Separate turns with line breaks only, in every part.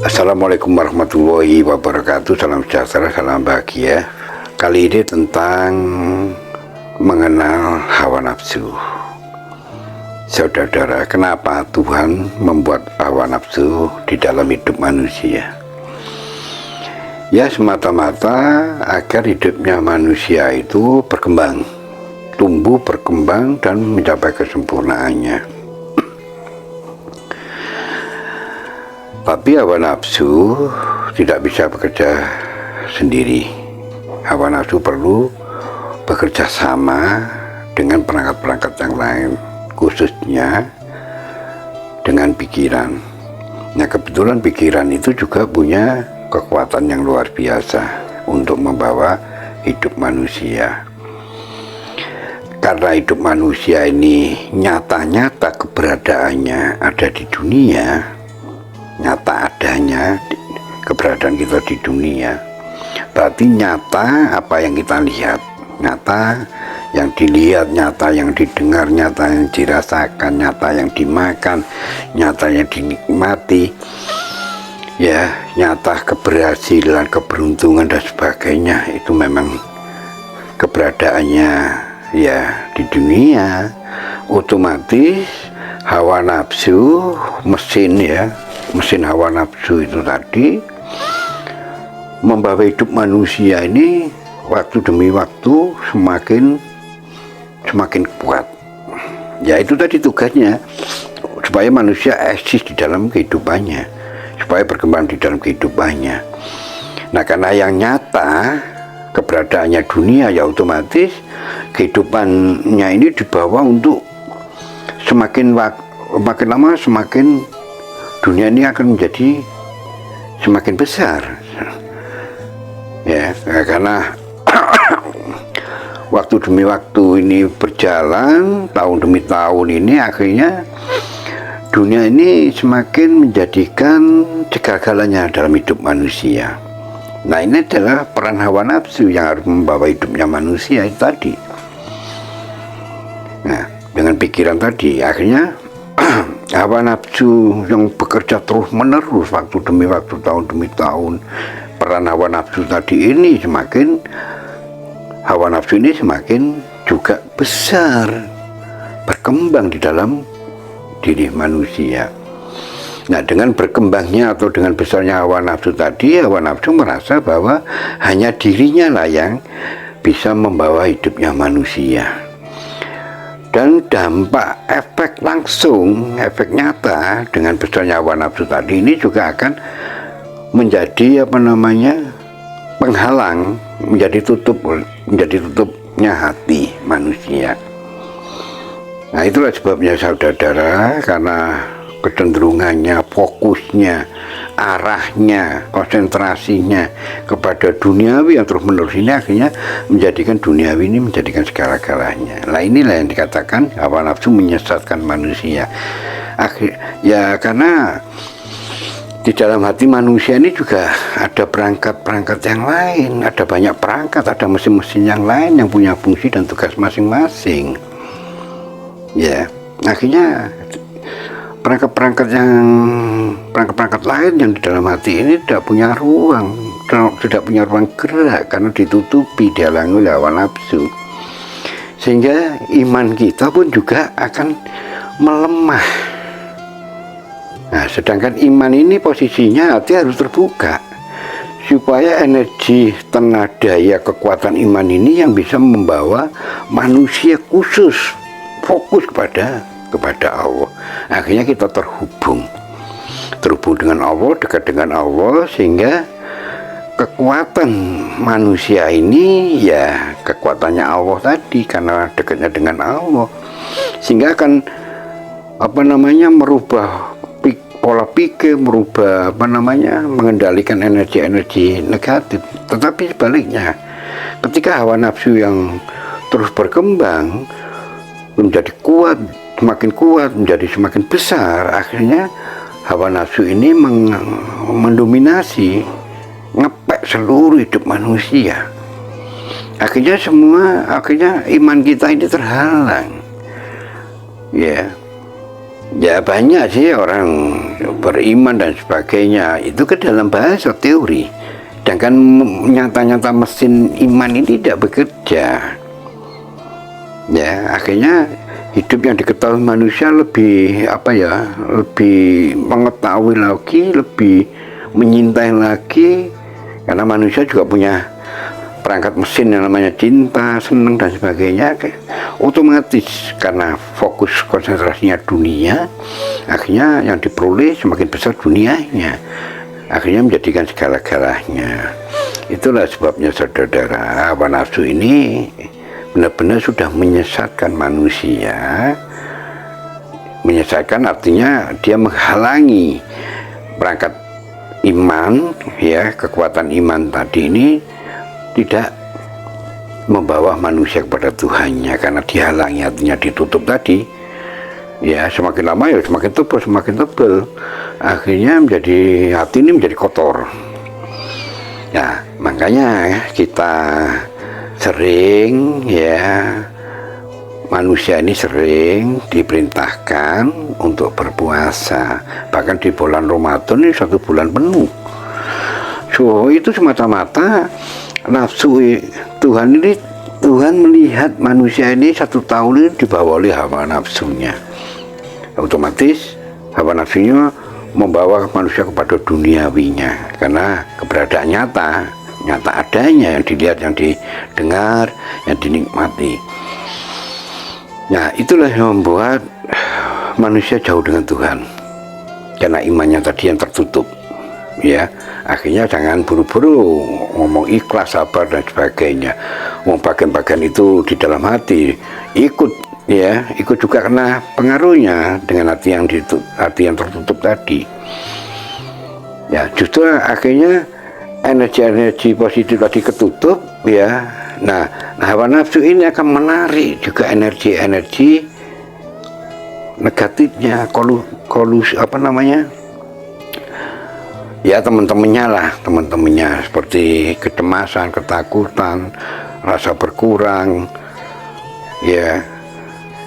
Assalamualaikum warahmatullahi wabarakatuh. Salam sejahtera, salam bahagia. Kali ini tentang mengenal hawa nafsu. Saudara-saudara, kenapa Tuhan membuat hawa nafsu di dalam hidup manusia? Ya, semata-mata agar hidupnya manusia itu berkembang, tumbuh, berkembang, dan mencapai kesempurnaannya. Tapi hawa nafsu tidak bisa bekerja sendiri. Hawa nafsu perlu bekerja sama dengan perangkat-perangkat yang lain, khususnya dengan pikiran. Nah, kebetulan pikiran itu juga punya kekuatan yang luar biasa untuk membawa hidup manusia. Karena hidup manusia ini nyata-nyata keberadaannya ada di dunia, nyata adanya keberadaan kita di dunia, berarti nyata apa yang kita lihat, nyata yang dilihat, nyata yang didengar, nyata yang dirasakan, nyata yang dimakan, nyata yang dinikmati, ya, nyata keberhasilan, keberuntungan dan sebagainya. Itu memang keberadaannya ya di dunia. Otomatis hawa nafsu, mesin hawa nafsu itu tadi membawa hidup manusia ini waktu demi waktu semakin kuat. Ya, itu tadi tugasnya, supaya manusia eksis di dalam kehidupannya, supaya berkembang di dalam kehidupannya. Nah, karena yang nyata keberadaannya dunia, ya otomatis kehidupannya ini dibawa untuk makin lama semakin dunia ini akan menjadi semakin besar, ya, karena waktu demi waktu ini berjalan, tahun demi tahun ini, akhirnya dunia ini semakin menjadikan segala-galanya dalam hidup manusia. Nah, ini adalah peran hawa nafsu yang harus membawa hidupnya manusia itu tadi. Nah, dengan pikiran tadi, akhirnya hawa nafsu yang bekerja terus-menerus waktu demi waktu, tahun demi tahun, peran hawa nafsu tadi ini hawa nafsu ini semakin juga besar, berkembang di dalam diri manusia. Nah, dengan berkembangnya atau dengan besarnya hawa nafsu tadi, hawa nafsu merasa bahwa hanya dirinya lah yang bisa membawa hidupnya manusia. Dan dampak efek langsung, efek nyata dengan besarnya hawa nafsu tadi ini juga akan menjadi penghalang, menjadi tutupnya hati manusia. Nah, itulah sebabnya saudara-saudara, karena kecenderungannya, fokusnya, arahnya, konsentrasinya kepada duniawi yang terus menerus ini akhirnya menjadikan duniawi ini menjadikan segala-galanya. Nah, inilah yang dikatakan hawa nafsu menyesatkan manusia. Ya, karena di dalam hati manusia ini juga ada perangkat-perangkat yang lain, ada banyak perangkat, ada mesin-mesin yang lain yang punya fungsi dan tugas masing-masing. Ya, akhirnya perangkat-perangkat lain yang di dalam hati ini tidak punya ruang gerak karena ditutupi, dihalangi oleh hawa nafsu, sehingga iman kita pun juga akan melemah. Nah, sedangkan iman ini posisinya hati harus terbuka supaya energi, tenaga, daya, kekuatan iman ini yang bisa membawa manusia khusus fokus kepada Allah. Akhirnya kita terhubung dengan Allah, dekat dengan Allah, sehingga kekuatan manusia ini ya kekuatannya Allah tadi, karena dekatnya dengan Allah, sehingga akan merubah pola pikir, merubah mengendalikan energi-energi negatif. Tetapi sebaliknya, ketika hawa nafsu yang terus berkembang menjadi kuat, semakin kuat, menjadi semakin besar, akhirnya hawa nafsu ini mendominasi, ngepek seluruh hidup manusia. Akhirnya iman kita ini terhalang, ya. Ya banyak sih orang beriman dan sebagainya itu ke dalam bahasa teori, sedangkan nyata-nyata mesin iman ini tidak bekerja. Ya akhirnya hidup yang diketahui manusia lebih lebih mengetahui lagi, lebih menyintai lagi, karena manusia juga punya perangkat mesin yang namanya cinta, senang dan sebagainya. Otomatis karena fokus konsentrasinya dunia, akhirnya yang diperoleh semakin besar dunianya, akhirnya menjadikan segala-galanya. Itulah sebabnya saudara, hawa nafsu ini benar-benar sudah menyesatkan manusia. Menyesatkan artinya dia menghalangi perangkat iman, ya, kekuatan iman tadi ini tidak membawa manusia kepada Tuhannya, karena dihalangi, artinya ditutup tadi. Ya semakin lama ya semakin tebal, akhirnya menjadi, hati ini menjadi kotor. Ya makanya kita sering, ya, manusia ini sering diperintahkan untuk berpuasa, bahkan di bulan Ramadan ini 1 bulan penuh. So itu semata-mata nafsu Tuhan ini. Tuhan melihat manusia ini 1 tahun ini dibawa oleh hawa nafsunya, otomatis hawa nafsunya membawa manusia kepada duniawinya, karena keberadaan nyata adanya, yang dilihat, yang didengar, yang dinikmati. Nah itulah yang membuat manusia jauh dengan Tuhan, karena imannya tadi yang tertutup. Ya akhirnya jangan buru-buru ngomong ikhlas, sabar dan sebagainya. Bagian-bagian itu di dalam hati ikut, ya, ikut juga karena pengaruhnya dengan hati yang tertutup tadi. Ya justru akhirnya energi positif tadi ketutup, ya. Nah hawa nafsu ini akan menarik juga energi negatifnya, ya teman-temannya seperti kecemasan, ketakutan, rasa berkurang, ya,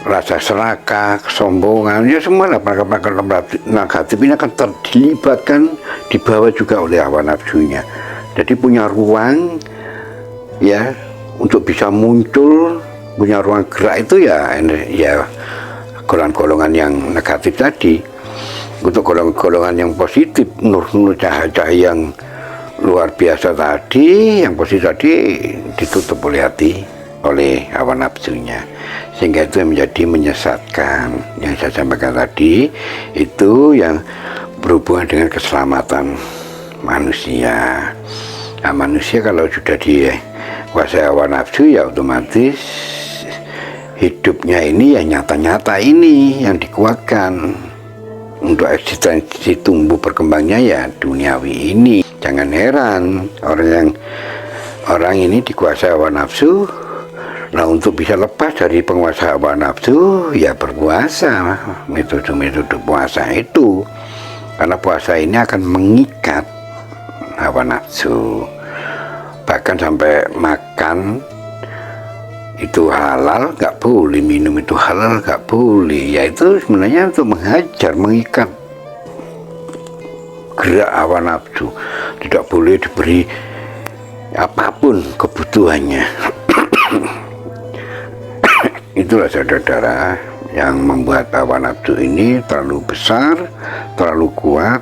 rasa serakah, kesombongan, ya semua lah perangkat negatif ini akan dilibatkan, dibawa juga oleh hawa nafsunya. Jadi punya ruang, ya, untuk bisa muncul, punya ruang gerak itu ya golongan-golongan yang negatif tadi. Untuk golongan-golongan yang positif, nur-nur cahaya yang luar biasa tadi, yang positif tadi ditutup oleh hati, oleh hawa nafsunya, sehingga itu yang menjadi menyesatkan. Yang saya sampaikan tadi itu yang berhubungan dengan keselamatan manusia. Nah, manusia kalau sudah dikuasai hawa nafsu, ya otomatis hidupnya ini ya nyata-nyata ini yang dikuatkan. Untuk eksistensi tumbuh berkembangnya ya duniawi ini. Jangan heran orang ini dikuasai hawa nafsu. Nah untuk bisa lepas dari penguasa hawa nafsu, ya berpuasa, metode puasa itu, karena puasa ini akan mengikat hawa nafsu. Bahkan sampai makan itu halal nggak boleh, minum itu halal nggak boleh, yaitu sebenarnya untuk menghajar, mengikat gerak hawa nafsu. Tidak boleh diberi apapun kebutuhannya. Itulah saudara-saudara yang membuat hawa nafsu ini terlalu besar, terlalu kuat,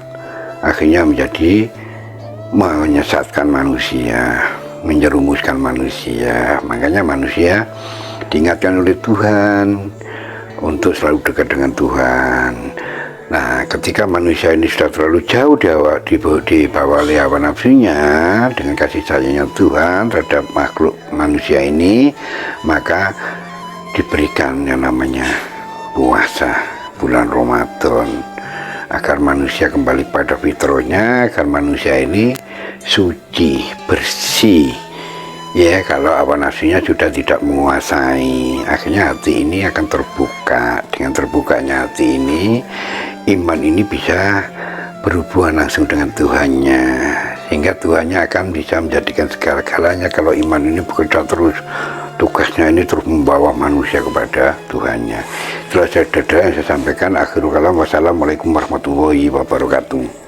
akhirnya menjadi menyesatkan manusia, menjerumuskan manusia. Makanya manusia diingatkan oleh Tuhan untuk selalu dekat dengan Tuhan. Nah ketika manusia ini sudah terlalu jauh dibawa oleh hawa nafsunya, dengan kasih sayangnya Tuhan terhadap makhluk manusia ini, maka diberikan yang namanya puasa bulan Ramadan, agar manusia kembali pada fitrahnya, agar manusia ini suci, bersih. Ya, kalau hawa nafsunya sudah tidak menguasai, akhirnya hati ini akan terbuka. Dengan terbukanya hati ini, iman ini bisa berhubungan langsung dengan Tuhannya, sehingga Tuhannya akan bisa menjadikan segala-galanya. Kalau iman ini bekerja terus tugasnya ini terus membawa manusia kepada Tuhannya. Itulah saudara yang saya sampaikan. Akhirul kalam, wassalamualaikum warahmatullahi wabarakatuh.